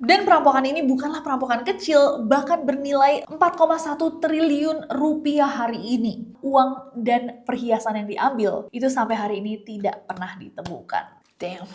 Dan perampokan ini bukanlah perampokan kecil, bahkan bernilai 4,1 triliun rupiah hari ini. Uang dan perhiasan yang diambil itu sampai hari ini tidak pernah ditemukan. Damn.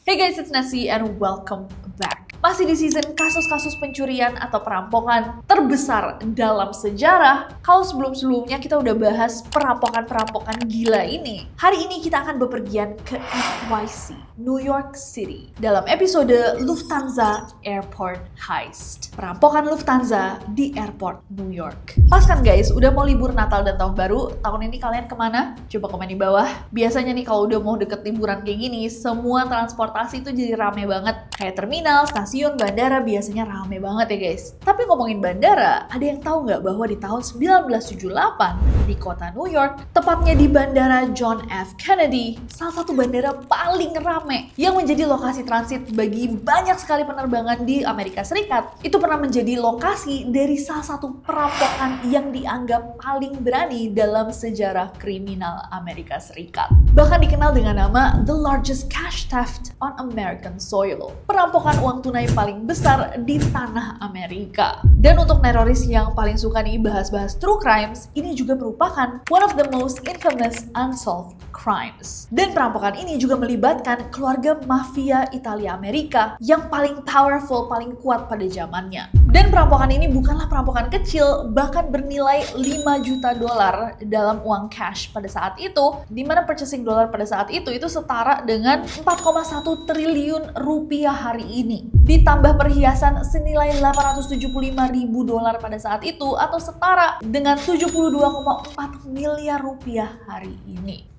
Hey guys, it's Nessie and welcome back. Masih di season kasus-kasus pencurian atau perampokan terbesar dalam sejarah. Kalau sebelum-sebelumnya kita udah bahas perampokan-perampokan gila ini, hari ini kita akan bepergian ke NYC, New York City, dalam episode Lufthansa Airport Heist. Perampokan Lufthansa di airport New York. Pas kan guys, udah mau libur Natal dan Tahun Baru, tahun ini kalian kemana? Coba komen di bawah. Biasanya nih kalau udah mau deket liburan kayak gini, semua transportasi itu jadi rame banget. Kayak terminal, stasiun, bandara biasanya rame banget ya guys. Tapi ngomongin bandara, ada yang tahu nggak bahwa di tahun 1978 di kota New York, tepatnya di Bandara John F. Kennedy, salah satu bandara paling rame yang menjadi lokasi transit bagi banyak sekali penerbangan di Amerika Serikat, itu pernah menjadi lokasi dari salah satu perampokan yang dianggap paling berani dalam sejarah kriminal Amerika Serikat. Bahkan dikenal dengan nama The Largest Cash Theft on American Soil. Perampokan uang tunai paling besar di tanah Amerika. Dan untuk teroris yang paling suka nih bahas-bahas true crimes, ini juga merupakan one of the most infamous unsolved crimes. Dan perampokan ini juga melibatkan keluarga mafia Italia Amerika yang paling powerful, paling kuat pada zamannya. Dan perampokan ini bukanlah perampokan kecil, bahkan bernilai 5 juta dolar dalam uang cash pada saat itu, di mana purchasing dollar pada saat itu setara dengan 4,1 triliun rupiah hari ini. Ditambah perhiasan senilai 875 ribu dolar pada saat itu, atau setara dengan 72,4 miliar rupiah hari ini.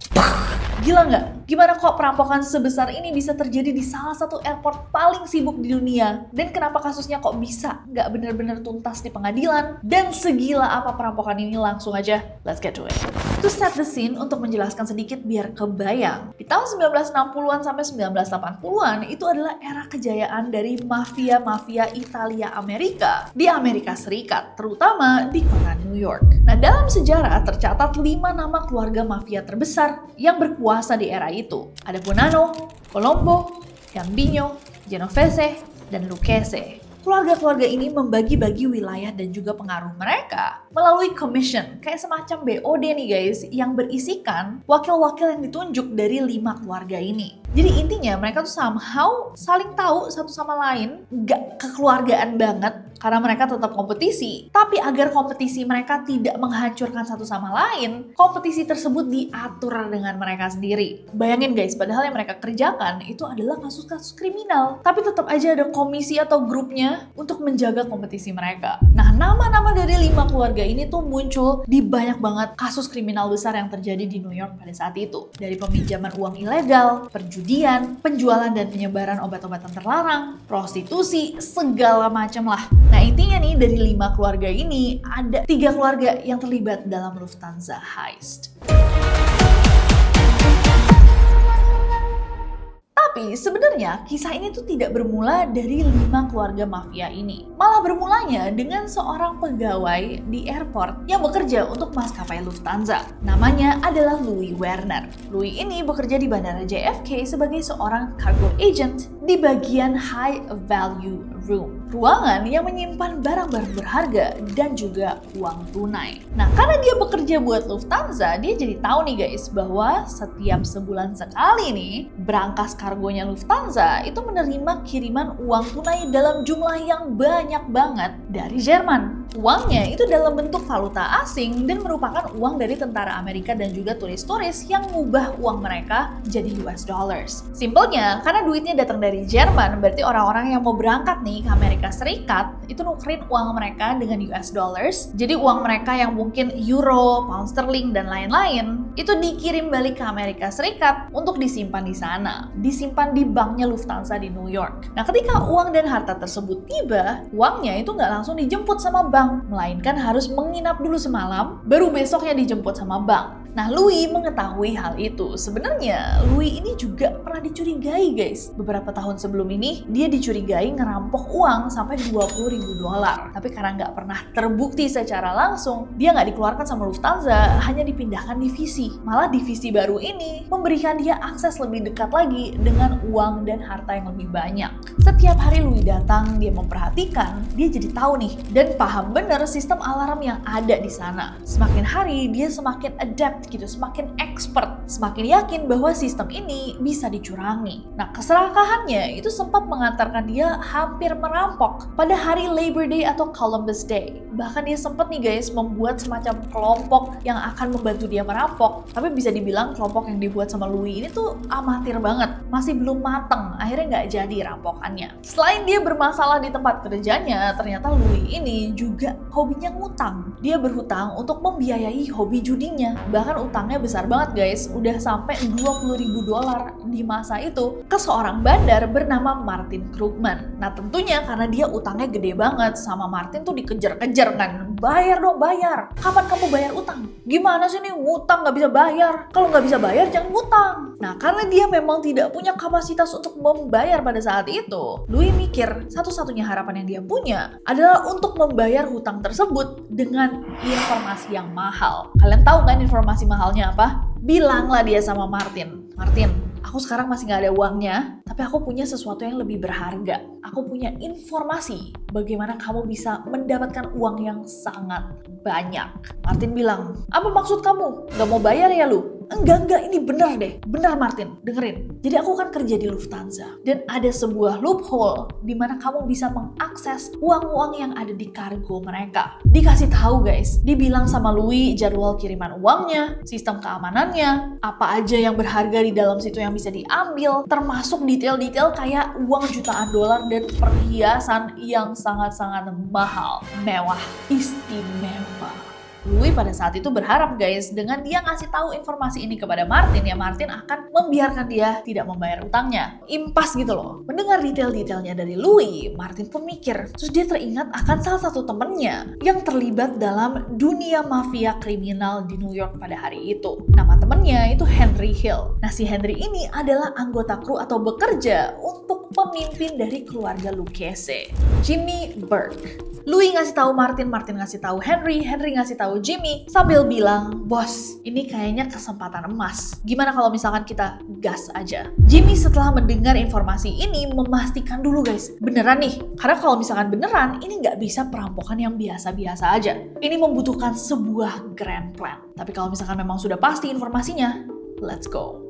Gila nggak? Gimana kok perampokan sebesar ini bisa terjadi di salah satu airport paling sibuk di dunia? Dan kenapa kasusnya kok bisa nggak benar-benar tuntas di pengadilan? Dan segila apa perampokan ini? Langsung aja, let's get to it. To set the scene, untuk menjelaskan sedikit biar kebayang, di tahun 1960-an sampai 1980-an itu adalah era kejayaan dari mafia-mafia Italia Amerika di Amerika Serikat, terutama di kota New York. Nah, dalam sejarah tercatat 5 nama keluarga mafia terbesar yang berkuasa di era itu. Ada Bonanno, Colombo, Gambino, Genovese, dan Lucchese. Keluarga-keluarga ini membagi-bagi wilayah dan juga pengaruh mereka melalui commission, kayak semacam BOD nih guys, yang berisikan wakil-wakil yang ditunjuk dari 5 keluarga ini. Jadi intinya mereka tuh somehow saling tahu satu sama lain, gak kekeluargaan banget karena mereka tetap kompetisi. Tapi agar kompetisi mereka tidak menghancurkan satu sama lain, kompetisi tersebut diatur dengan mereka sendiri. Bayangin guys, padahal yang mereka kerjakan itu adalah kasus-kasus kriminal, tapi tetap aja ada komisi atau grupnya untuk menjaga kompetisi mereka. Nah, nama-nama dari 5 keluarga ini tuh muncul di banyak banget kasus kriminal besar yang terjadi di New York pada saat itu. Dari peminjaman uang ilegal, perjudian, penjualan dan penyebaran obat-obatan terlarang, prostitusi, segala macam lah. Nah, intinya nih dari 5 keluarga ini ada 3 keluarga yang terlibat dalam Lufthansa Heist. Tapi sebenarnya kisah ini tuh tidak bermula dari 5 keluarga mafia ini. Malah bermulanya dengan seorang pegawai di airport yang bekerja untuk maskapai Lufthansa. Namanya adalah Louis Werner. Louis ini bekerja di Bandara JFK sebagai seorang cargo agent di bagian high value room. Ruangan yang menyimpan barang-barang berharga dan juga uang tunai. Nah, karena dia bekerja buat Lufthansa, dia jadi tahu nih guys bahwa setiap sebulan sekali nih, berangkas kargonya Lufthansa itu menerima kiriman uang tunai dalam jumlah yang banyak banget dari Jerman. Uangnya itu dalam bentuk valuta asing dan merupakan uang dari tentara Amerika dan juga turis-turis yang mengubah uang mereka jadi US dollars. Simpelnya, karena duitnya datang dari Jerman, berarti orang-orang yang mau berangkat nih ke Amerika Serikat itu nukerin uang mereka dengan US dollars. Jadi uang mereka yang mungkin euro, pound sterling, dan lain-lain itu dikirim balik ke Amerika Serikat untuk disimpan di sana. Disimpan di banknya Lufthansa di New York. Nah, ketika uang dan harta tersebut tiba, uangnya itu nggak langsung dijemput sama bank, melainkan harus menginap dulu semalam, baru besoknya dijemput sama bank. Nah, Louis mengetahui hal itu. Sebenarnya Louis ini juga pernah dicurigai guys. Beberapa tahun sebelum ini dia dicurigai ngerampok uang sampai $20.000. Tapi karena nggak pernah terbukti secara langsung, dia nggak dikeluarkan sama Lufthansa, hanya dipindahkan divisi. Malah divisi baru ini memberikan dia akses lebih dekat lagi dengan uang dan harta yang lebih banyak. Setiap hari Louis datang, dia memperhatikan, dia jadi tahu nih dan paham bener sistem alarm yang ada di sana. Semakin hari dia semakin adapt gitu, semakin expert, semakin yakin bahwa sistem ini bisa dicurangi. Nah, keserakahannya itu sempat mengantarkan dia hampir merampok pada hari Labor Day atau Columbus Day. Bahkan dia sempat nih guys membuat semacam kelompok yang akan membantu dia merampok. Tapi bisa dibilang kelompok yang dibuat sama Louis ini tuh amatir banget, masih belum mateng, akhirnya nggak jadi rampokannya. Selain dia bermasalah di tempat kerjanya, ternyata Louis ini juga hobinya ngutang. Dia berhutang untuk membiayai hobi judinya. Bahkan utangnya besar banget guys, udah sampai $20.000 di masa itu ke seorang bandar bernama Martin Krugman. Nah tentunya karena dia utangnya gede banget, sama Martin tuh dikejar-kejar kan, bayar dong bayar, kapan kamu bayar utang? Gimana sih nih ngutang nggak bisa bayar? Kalau nggak bisa bayar jangan ngutang. Nah karena dia memang tidak punya kapasitas untuk membayar pada saat itu, Louis mikir satu-satunya harapan yang dia punya adalah untuk membayar hutang tersebut dengan informasi yang mahal. Kalian tahu kan informasi mahalnya apa? Bilanglah dia sama Martin, Martin, aku sekarang masih nggak ada uangnya, tapi aku punya sesuatu yang lebih berharga. Aku punya informasi bagaimana kamu bisa mendapatkan uang yang sangat banyak. Martin bilang, apa maksud kamu? Nggak mau bayar ya lu? Enggak, ini bener deh. Bener Martin, dengerin. Jadi aku kan kerja di Lufthansa. Dan ada sebuah loophole di mana kamu bisa mengakses uang-uang yang ada di kargo mereka. Dikasih tahu guys, dibilang sama Louis jadwal kiriman uangnya, sistem keamanannya, apa aja yang berharga di dalam situ yang bisa diambil, termasuk detail-detail kayak uang jutaan dolar dan perhiasan yang sangat-sangat mahal, mewah, istimewa. Louis pada saat itu berharap guys, dengan dia ngasih tahu informasi ini kepada Martin, ya Martin akan membiarkan dia tidak membayar utangnya. Impas gitu loh. Mendengar detail-detailnya dari Louis, Martin pun mikir. Terus dia teringat akan salah satu temennya yang terlibat dalam dunia mafia kriminal di New York pada hari itu. Nama temennya itu Henry Hill. Nah si Henry ini adalah anggota kru atau bekerja untuk pemimpin dari keluarga Lucchese, Jimmy Burke. Louis ngasih tahu Martin, Martin ngasih tahu Henry, Henry ngasih tahu Jimmy sambil bilang, bos, ini kayaknya kesempatan emas. Gimana kalau misalkan kita gas aja? Jimmy setelah mendengar informasi ini memastikan dulu guys, beneran nih. Karena kalau misalkan beneran, ini nggak bisa perampokan yang biasa-biasa aja. Ini membutuhkan sebuah grand plan. Tapi kalau misalkan memang sudah pasti informasinya, let's go.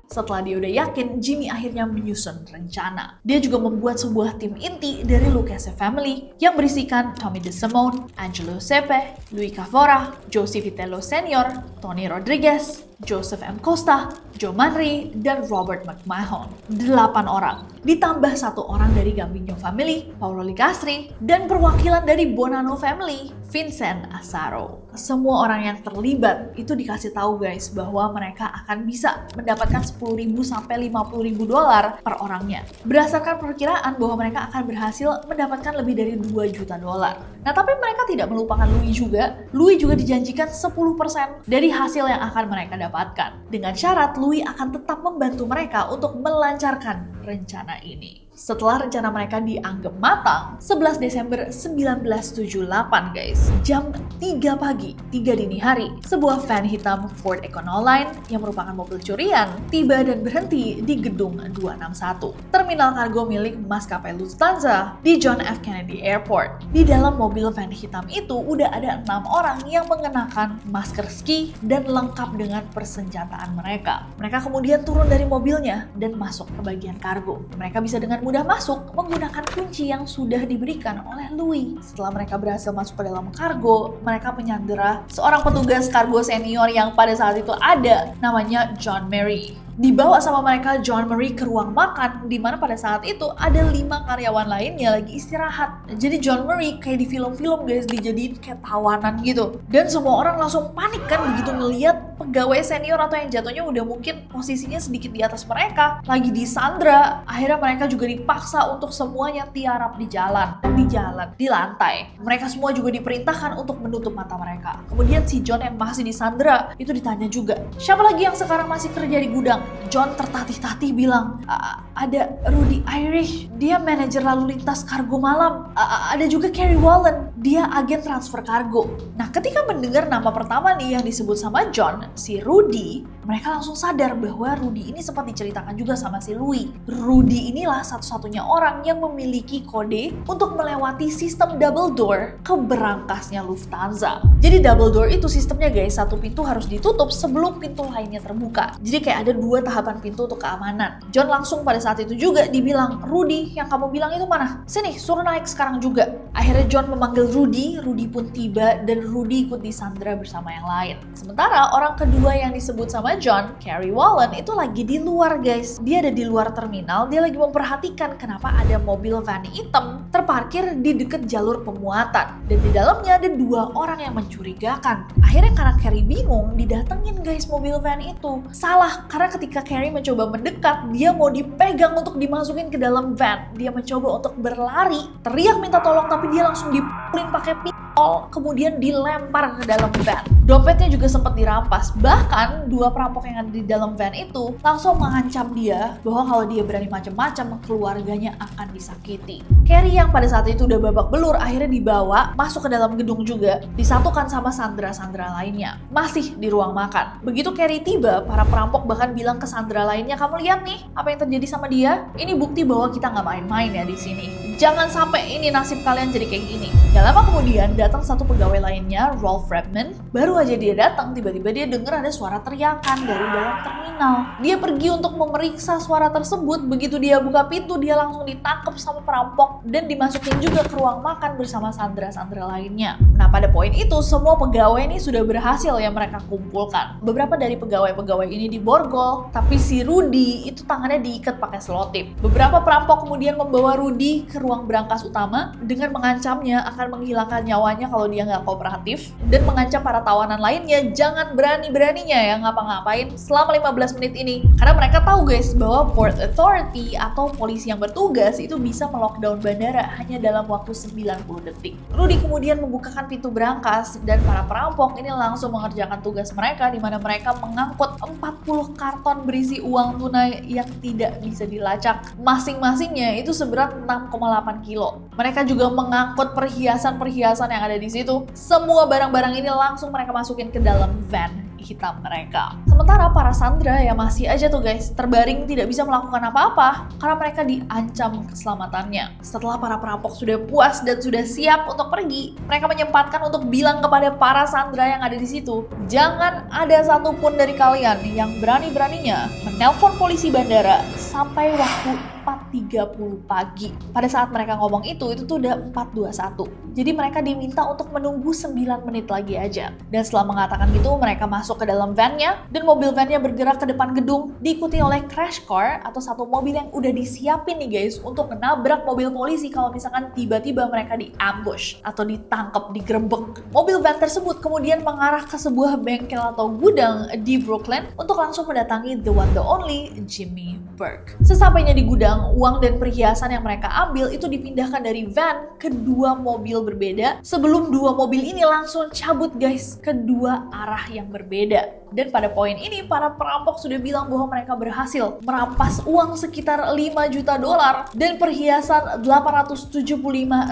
Setelah dia udah yakin, Jimmy akhirnya menyusun rencana. Dia juga membuat sebuah tim inti dari Lucchese family yang berisikan Tommy DeSimone, Angelo Sepe, Louis Cavora, Josie Vitello Sr., Tony Rodriguez, Joseph M. Costa, Joe Manri, dan Robert McMahon. 8 orang. Ditambah 1 orang dari Gambino family, Paolo Licastri, dan perwakilan dari Bonanno family, Vincent Asaro. Semua orang yang terlibat itu dikasih tahu guys bahwa mereka akan bisa mendapatkan $10.000 sampai $50.000 per orangnya. Berdasarkan perkiraan bahwa mereka akan berhasil mendapatkan lebih dari $2 juta. Nah tapi mereka tidak melupakan Louis juga. Louis juga dijanjikan 10% dari hasil yang akan mereka dapatkan. Dengan syarat Louis akan tetap membantu mereka untuk melancarkan rencana ini. Setelah rencana mereka dianggap matang, 11 Desember 1978 guys, jam 3 pagi, 3 dini hari, sebuah van hitam Ford Econoline yang merupakan mobil curian tiba dan berhenti di gedung 261, terminal kargo milik maskapai Lufthansa di John F. Kennedy Airport. Di dalam mobil van hitam itu udah ada 6 orang yang mengenakan masker ski dan lengkap dengan persenjataan mereka. Mereka kemudian turun dari mobilnya dan masuk ke bagian kargo. Mereka bisa dengan mudah masuk menggunakan kunci yang sudah diberikan oleh Louis. Setelah mereka berhasil masuk ke dalam kargo, mereka menyandera seorang petugas kargo senior yang pada saat itu ada, namanya John Mary. Dibawa sama mereka John Marie ke ruang makan, di mana pada saat itu ada 5 karyawan lainnya lagi istirahat. Jadi John Marie kayak di film-film guys, dijadiin kayak tawanan gitu. Dan semua orang langsung panik kan begitu ngeliat pegawai senior atau yang jatuhnya udah mungkin posisinya sedikit di atas mereka lagi disandra. Akhirnya mereka juga dipaksa untuk semuanya tiarap di lantai. Mereka semua juga diperintahkan untuk menutup mata mereka. Kemudian si John yang masih disandra itu ditanya juga, siapa lagi yang sekarang masih kerja di gudang? John tertatih-tatih bilang, ada Rudy Irish, dia manajer lalu lintas kargo malam. Ada juga Carrie Wallen, dia agen transfer kargo. Nah, ketika mendengar nama pertama nih yang disebut sama John, si Rudy, mereka langsung sadar bahwa Rudy ini sempat diceritakan juga sama si Louis. Rudy inilah satu-satunya orang yang memiliki kode untuk melewati sistem double door ke berangkasnya Lufthansa. Jadi double door itu sistemnya guys, satu pintu harus ditutup sebelum pintu lainnya terbuka. Jadi kayak ada 2 tahapan pintu untuk keamanan. John langsung pada saat itu juga dibilang, Rudy yang kamu bilang itu mana? Sini, suruh naik sekarang juga. Akhirnya John memanggil Rudy pun tiba dan Rudy ikut disandra bersama yang lain. Sementara orang kedua yang disebut sama John, Carrie Wallen, itu lagi di luar guys. Dia ada di luar terminal, dia lagi memperhatikan kenapa ada mobil van hitam terparkir di dekat jalur pemuatan. Dan di dalamnya ada 2 orang yang mencurigakan. Akhirnya karena Carrie bingung, didatengin guys mobil van itu. Salah, karena ketika Carrie mencoba mendekat, dia mau dipegang untuk dimasukin ke dalam van. Dia mencoba untuk berlari, teriak minta tolong, tapi dia langsung dipukulin pakai pistol, kemudian dilempar ke dalam van. Dompetnya juga sempat dirampas. Bahkan 2 perampok yang ada di dalam van itu langsung mengancam dia bahwa kalau dia berani macam-macam, keluarganya akan disakiti. Carrie yang pada saat itu udah babak belur akhirnya dibawa masuk ke dalam gedung juga, disatukan sama sandera-sandera lainnya. Masih di ruang makan. Begitu Carrie tiba, para perampok bahkan bilang ke sandera lainnya, kamu lihat nih apa yang terjadi sama dia? Ini bukti bahwa kita nggak main-main ya di sini. Jangan sampai ini nasib kalian jadi kayak gini. Gak lama kemudian datang satu pegawai lainnya, Rolf Redmond. Baru aja dia datang, tiba-tiba dia dengar ada suara teriakan dari dalam terminal. Dia pergi untuk memeriksa suara tersebut. Begitu dia buka pintu, dia langsung ditangkap sama perampok dan dimasukin juga ke ruang makan bersama sandera-sandera lainnya. Nah, pada poin itu semua pegawai ini sudah berhasil yang mereka kumpulkan. Beberapa dari pegawai-pegawai ini diborgol, tapi si Rudy itu tangannya diikat pakai selotip. Beberapa perampok kemudian membawa Rudy ke ruang berangkas utama dengan mengancamnya akan menghilangkan nyawanya kalau dia nggak kooperatif dan mengancam para tawanan lainnya jangan berani-beraninya ya ngapa-ngapain selama 15 menit ini. Karena mereka tahu guys bahwa Port Authority atau polisi yang bertugas itu bisa melockdown bandara hanya dalam waktu 90 detik. Rudy kemudian membukakan pintu berangkas dan para perampok ini langsung mengerjakan tugas mereka di mana mereka mengangkut 40 karton berisi uang tunai yang tidak bisa dilacak. Masing-masingnya itu seberat 6,8 kilo. Mereka juga mengangkut perhiasan-perhiasan yang ada di situ. Semua barang-barang ini langsung mereka masukin ke dalam van hitam mereka. Sementara para sandera yang masih aja tuh guys terbaring tidak bisa melakukan apa-apa karena mereka diancam keselamatannya. Setelah para perampok sudah puas dan sudah siap untuk pergi, mereka menyempatkan untuk bilang kepada para sandera yang ada di situ, jangan ada satupun dari kalian yang berani-beraninya menelpon polisi bandara sampai waktu 4.30 pagi. Pada saat mereka ngomong itu tuh udah 4.21. Jadi mereka diminta untuk menunggu 9 menit lagi aja. Dan setelah mengatakan gitu, mereka masuk ke dalam van-nya dan mobil van-nya bergerak ke depan gedung diikuti oleh crash car atau satu mobil yang udah disiapin nih guys untuk menabrak mobil polisi kalau misalkan tiba-tiba mereka di-ambush atau ditangkap, digerebek. Mobil van tersebut kemudian mengarah ke sebuah bengkel atau gudang di Brooklyn untuk langsung mendatangi the one the only Jimmy Burke. Sesampainya di gudang, uang dan perhiasan yang mereka ambil itu dipindahkan dari van ke 2 mobil berbeda sebelum 2 mobil ini langsung cabut guys ke 2 arah yang berbeda. Dan pada poin ini para perampok sudah bilang bahwa mereka berhasil merampas uang sekitar 5 juta dolar dan perhiasan 875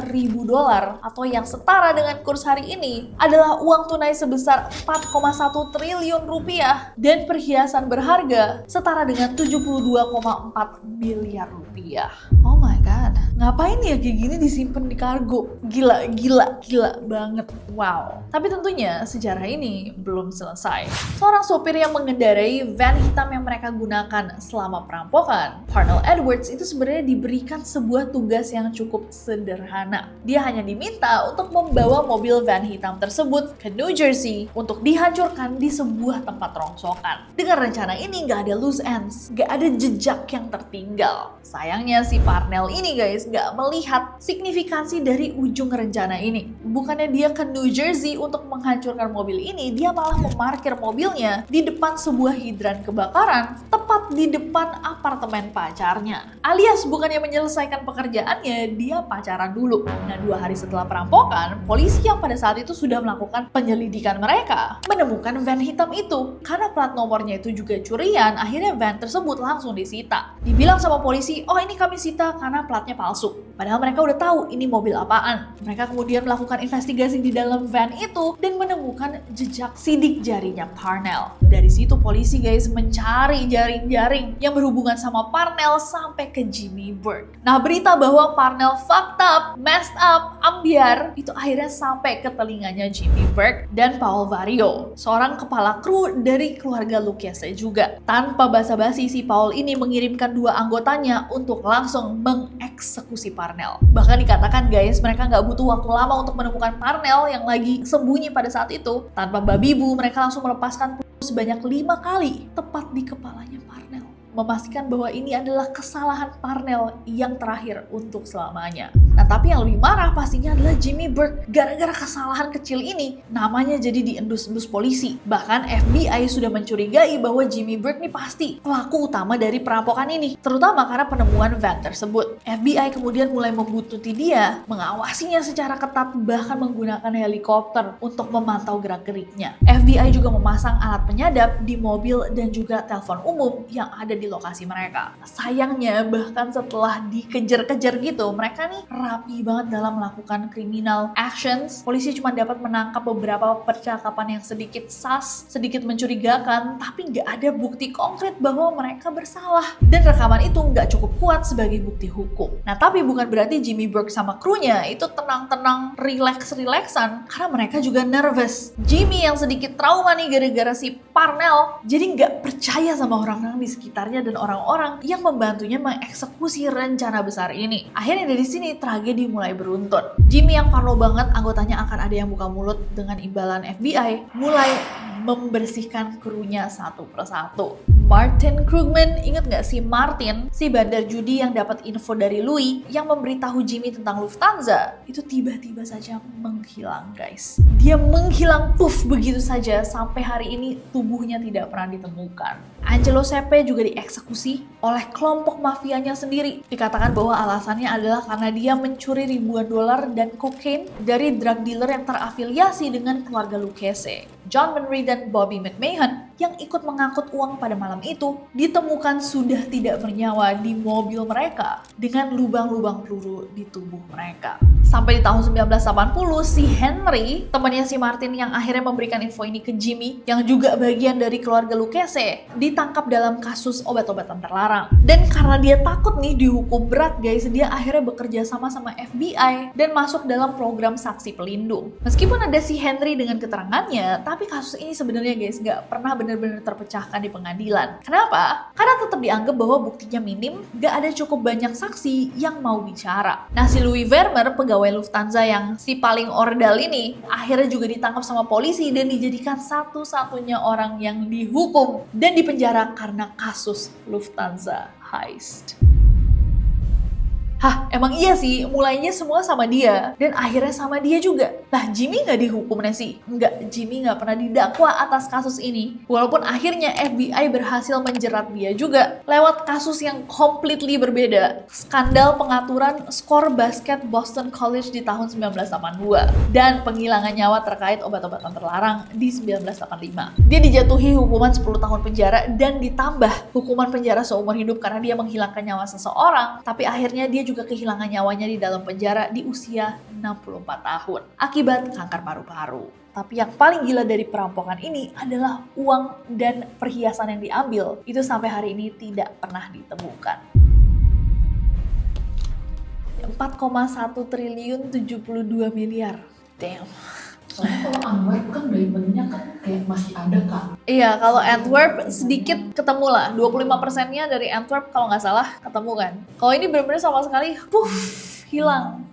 ribu dolar atau yang setara dengan kurs hari ini adalah uang tunai sebesar 4,1 triliun rupiah dan perhiasan berharga setara dengan 72,4 miliar rupiah. Oh my god. Ngapain ya kayak gini disimpan di kargo? Gila banget. Wow. Tapi tentunya sejarah ini belum selesai. Seorang sopir yang mengendarai van hitam yang mereka gunakan selama perampokan, Parnell Edwards, itu sebenarnya diberikan sebuah tugas yang cukup sederhana. Dia hanya diminta untuk membawa mobil van hitam tersebut ke New Jersey untuk dihancurkan di sebuah tempat rongsokan. Dengan rencana ini nggak ada loose ends, nggak ada jejak yang tertinggal. Sayangnya si Parnell ini guys nggak melihat signifikansi dari ujung rencana ini. Bukannya dia ke New Jersey untuk menghancurkan mobil ini, dia malah memarkir mobilnya di depan sebuah hidran kebakaran tepat di depan apartemen pacarnya. Alias bukannya menyelesaikan pekerjaannya, dia pacaran dulu. Nah, 2 hari setelah perampokan, polisi yang pada saat itu sudah melakukan penyelidikan mereka menemukan van hitam itu. Karena plat nomornya itu juga curian, akhirnya van tersebut langsung disita. Dibilang sama polisi, oh ini kami sita karena platnya palsu. Padahal mereka udah tahu ini mobil apaan. Mereka kemudian melakukan investigasi di dalam van itu dan menemukan jejak sidik jarinya Parnell. Dari situ polisi guys mencari jaring-jaring yang berhubungan sama Parnell sampai ke Jimmy Burke. Nah, berita bahwa Parnell fucked up, messed up, ambiar itu akhirnya sampai ke telinganya Jimmy Burke dan Paul Vario, seorang kepala kru dari keluarga Lucchese juga. Tanpa basa-basi, si Paul ini mengirimkan 2 anggotanya untuk langsung mengeksekusi Parnell. Bahkan dikatakan guys, mereka nggak butuh waktu lama untuk menemukan Parnell yang lagi sembunyi pada saat itu. Tanpa babi bu, mereka langsung melepaskan peluru sebanyak 5 kali tepat di kepalanya Parnell, memastikan bahwa ini adalah kesalahan Parnell yang terakhir untuk selamanya. Nah, tapi yang lebih marah pastinya adalah Jimmy Burke. Gara-gara kesalahan kecil ini, namanya jadi diendus-endus polisi. Bahkan FBI sudah mencurigai bahwa Jimmy Burke nih pasti pelaku utama dari perampokan ini, terutama karena penemuan van tersebut. FBI kemudian mulai membuntuti dia, mengawasinya secara ketat, bahkan menggunakan helikopter untuk memantau gerak-geriknya. FBI juga memasang alat penyadap di mobil dan juga telepon umum yang ada di lokasi mereka. Sayangnya, bahkan setelah dikejar-kejar gitu, mereka nih rapi banget dalam melakukan criminal actions. Polisi cuma dapat menangkap beberapa percakapan yang sedikit sus, sedikit mencurigakan, tapi nggak ada bukti konkret bahwa mereka bersalah. Dan rekaman itu nggak cukup kuat sebagai bukti hukum. Nah, tapi bukan berarti Jimmy Burke sama krunya itu tenang-tenang, relax-relaxan, karena mereka juga nervous. Jimmy yang sedikit trauma nih gara-gara si Parnell, jadi nggak percaya sama orang-orang di sekitarnya dan orang-orang yang membantunya mengeksekusi rencana besar ini. Akhirnya dari sini tragedi mulai beruntun. Jimmy yang parno banget, anggotanya akan ada yang buka mulut dengan imbalan FBI, mulai membersihkan krunya satu persatu. Martin Krugman, inget gak si Martin, si bandar judi yang dapat info dari Louis yang memberitahu Jimmy tentang Lufthansa, itu tiba-tiba saja menghilang guys. Dia menghilang puff begitu saja sampai hari ini tubuhnya tidak pernah ditemukan. Angelo Sepe juga dieksekusi oleh kelompok mafianya sendiri. Dikatakan bahwa alasannya adalah karena dia mencuri ribuan dolar dan kokain dari drug dealer yang terafiliasi dengan keluarga Lucchese. John Henry dan Bobby McMahon yang ikut mengangkut uang pada malam itu ditemukan sudah tidak bernyawa di mobil mereka dengan lubang-lubang peluru di tubuh mereka. Sampai di tahun 1980, si Henry, temannya si Martin yang akhirnya memberikan info ini ke Jimmy, yang juga bagian dari keluarga Lucchese, ditangkap dalam kasus obat-obatan terlarang. Dan karena dia takut nih dihukum berat guys, dia akhirnya bekerja sama FBI dan masuk dalam program saksi pelindung. Meskipun ada si Henry dengan keterangannya, tapi kasus ini sebenarnya guys gak pernah benar-benar terpecahkan di pengadilan. Kenapa? Karena tetap dianggap bahwa buktinya minim, gak ada cukup banyak saksi yang mau bicara. Nah, si Louis Vermeer, pegawai Lufthansa yang si paling ordal ini, akhirnya juga ditangkap sama polisi dan dijadikan satu-satunya orang yang dihukum dan dipenjara karena kasus Lufthansa heist. Hah, emang iya sih, mulainya semua sama dia, dan akhirnya sama dia juga. Nah, Jimmy nggak dihukumnya sih? Nggak, Jimmy nggak pernah didakwa atas kasus ini. Walaupun akhirnya FBI berhasil menjerat dia juga lewat kasus yang completely berbeda. Skandal pengaturan skor basket Boston College di tahun 1982. Dan penghilangan nyawa terkait obat-obatan terlarang di 1985. Dia dijatuhi hukuman 10 tahun penjara dan ditambah hukuman penjara seumur hidup karena dia menghilangkan nyawa seseorang, tapi akhirnya dia juga kehilangan nyawanya di dalam penjara di usia 64 tahun akibat kanker paru-paru. Tapi yang paling gila dari perampokan ini adalah uang dan perhiasan yang diambil. Itu sampai hari ini tidak pernah ditemukan. 4,1 triliun 72 miliar. Damn. Soalnya kalau Antwerp kan diamond-nya kan kayak masih ada kan. Iya, kalau Antwerp sedikit ketemu lah. 25%-nya dari Antwerp kalau nggak salah ketemu kan. Kalau ini benar-benar sama sekali, hilang.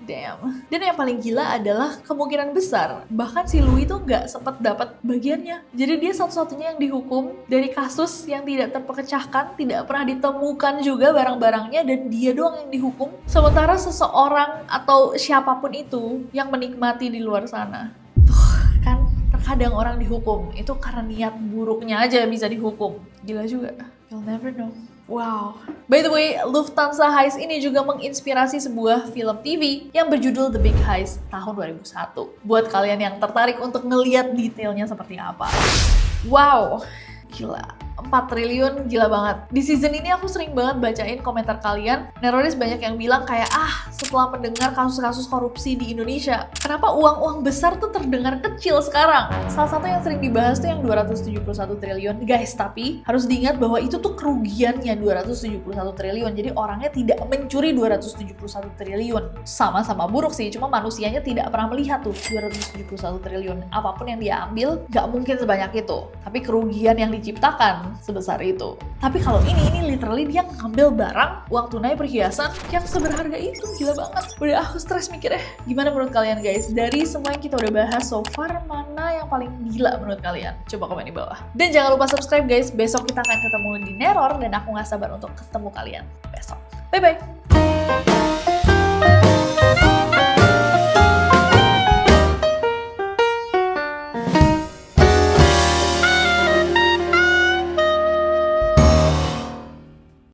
Damn. Dan yang paling gila adalah kemungkinan besar bahkan si Louis tuh nggak sempat dapat bagiannya. Jadi dia satu-satunya yang dihukum dari kasus yang tidak terpecahkan, tidak pernah ditemukan juga barang-barangnya, dan dia doang yang dihukum. Sementara seseorang atau siapapun itu yang menikmati di luar sana. Tuh kan terkadang orang dihukum itu karena niat buruknya aja bisa dihukum. Gila juga. You'll never know. Wow. By the way, Lufthansa Heist ini juga menginspirasi sebuah film TV yang berjudul The Big Heist tahun 2001. Buat kalian yang tertarik untuk ngeliat detailnya seperti apa. Wow, gila. 4 triliun, gila banget. Di season ini aku sering banget bacain komentar kalian. Neroris banyak yang bilang kayak, setelah mendengar kasus-kasus korupsi di Indonesia, kenapa uang-uang besar tuh terdengar kecil sekarang? Salah satu yang sering dibahas tuh yang 271 triliun. Guys, tapi harus diingat bahwa itu tuh kerugiannya 271 triliun. Jadi orangnya tidak mencuri 271 triliun. Sama-sama buruk sih, cuma manusianya tidak pernah melihat tuh 271 triliun. Apapun yang dia ambil, gak mungkin sebanyak itu. Tapi kerugian yang diciptakan sebesar itu. Tapi kalau ini literally dia ngambil barang, uang tunai, perhiasan yang seberharga itu. Gila banget. Udah aku stres mikirnya. Gimana menurut kalian guys? Dari semua yang kita udah bahas so far, mana yang paling gila menurut kalian? Coba komen di bawah. Dan jangan lupa subscribe guys. Besok kita akan ketemu di Neror dan aku gak sabar untuk ketemu kalian besok. Bye-bye.